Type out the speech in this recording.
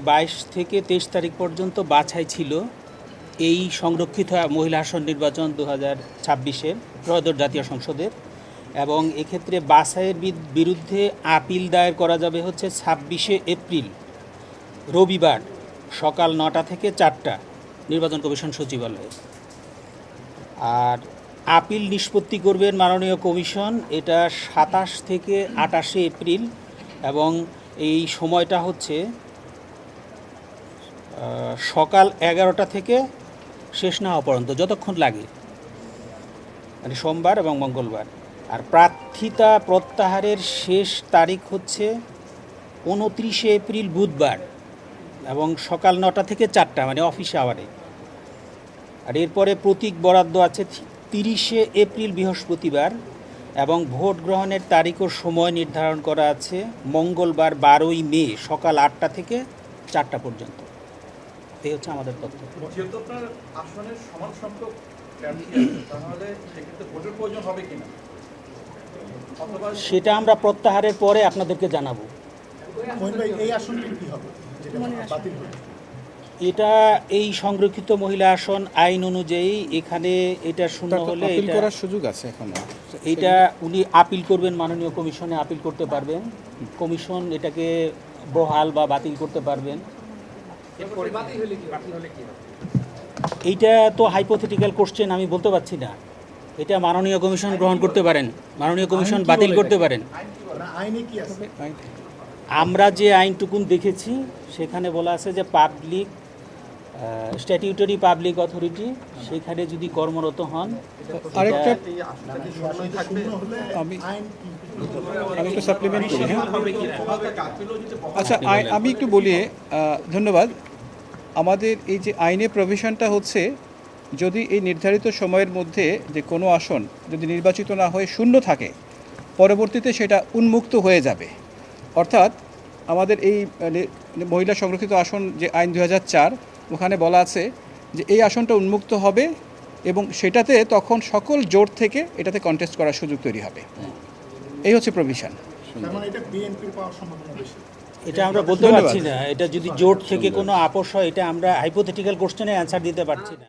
22 থেকে 23 তারিখ পর্যন্ত বাছাই ছিল এই সংরক্ষিত মহিলা আসন নির্বাচন 2026-এর ত্রয়োদশ জাতীয় সংসদের, এবং এক্ষেত্রে বাছাইয়ের বিরুদ্ধে আপিল দায়ের করা যাবে হচ্ছে 26শে এপ্রিল রবিবার সকাল 9টা থেকে 4টা নির্বাচন কমিশন সচিবালয়ে। আর আপিল নিষ্পত্তি করবেন মাননীয় কমিশন, এটা 27 থেকে 28শে এপ্রিল, এবং এই সময়টা হচ্ছে সকাল 11টা থেকে শেষ না হওয়া পর্যন্ত, যতক্ষণ লাগে, মানে সোমবার এবং মঙ্গলবার। আর প্রার্থিতা প্রত্যাহারের শেষ তারিখ হচ্ছে 29শে এপ্রিল বুধবার, এবং সকাল 9টা থেকে 4টা, মানে অফিস আওয়ারে। আর এরপরে প্রতীক বরাদ্দ আছে 30শে এপ্রিল বৃহস্পতিবার, এবং ভোট গ্রহণের তারিখ ও সময় নির্ধারণ করা আছে মঙ্গলবার 12ই মে সকাল 8টা থেকে 4টা পর্যন্ত। এই হচ্ছে আমাদের তথ্য। যেহেতু আপনার আসনের সমান সংখ্যক প্রার্থী আছে, তাহলে সেক্ষেত্রে ভোটের প্রয়োজন হবে কিনা সেটা আমরা প্রত্যাহারের পরে আপনাদেরকে জানাবো। এই আসনটি কি হবে যেটা বাতিল হবে? এটা এই সংরক্ষিত মহিলা আসন আইন অনুযায়ী এখানে এটা শূন্য হলে আপিল করার সুযোগ আছে এখন। এটা উনি আপিল করবেন, মাননীয় কমিশনে আপিল করতে পারবেন, কমিশন এটাকে বহাল বা বাতিল করতে পারবেন। এইটা তো হাইপোথেটিক্যাল কোশ্চেন, আমি বলতে পারছি না। এটা মাননীয় কমিশন গ্রহণ করতে পারেন, মাননীয় কমিশন বাতিল করতে পারেন। আইনে কি আছে? আমরা যে আইনটুকুন দেখেছি সেখানে বলা আছে যে পাবলিক স্ট্যাটিউটরি পাবলিক অথরিটি সেখানে যদি কর্মরত হন। আরেকটা আমি একটু সাপ্লিমেন্ট করি। হ্যাঁ, আচ্ছা, আমি একটু বলি। ধন্যবাদ। আমাদের এই যে আইনে প্রভিশনটা হচ্ছে, যদি এই নির্ধারিত সময়ের মধ্যে যে কোনো আসন যদি নির্বাচিত না হয়ে শূন্য থাকে, পরবর্তীতে সেটা উন্মুক্ত হয়ে যাবে। অর্থাৎ আমাদের এই মহিলা সংরক্ষিত আসন যে আইন 2004, ওখানে বলা আছে যে এই আসনটা উন্মুক্ত হবে এবং সেটাতে তখন সকল জোট থেকে এটাতে কন্টেস্ট করার সুযোগ তৈরি হবে। এই হচ্ছে প্রভিশন। এটা আমরা বলতে পারছি না। এটা যদি জোট থেকে কোনো আপোষ হয়, এটা আমরা হাইপোথেটিক্যাল কোশ্চেনে অ্যান্সার দিতে পারছি না।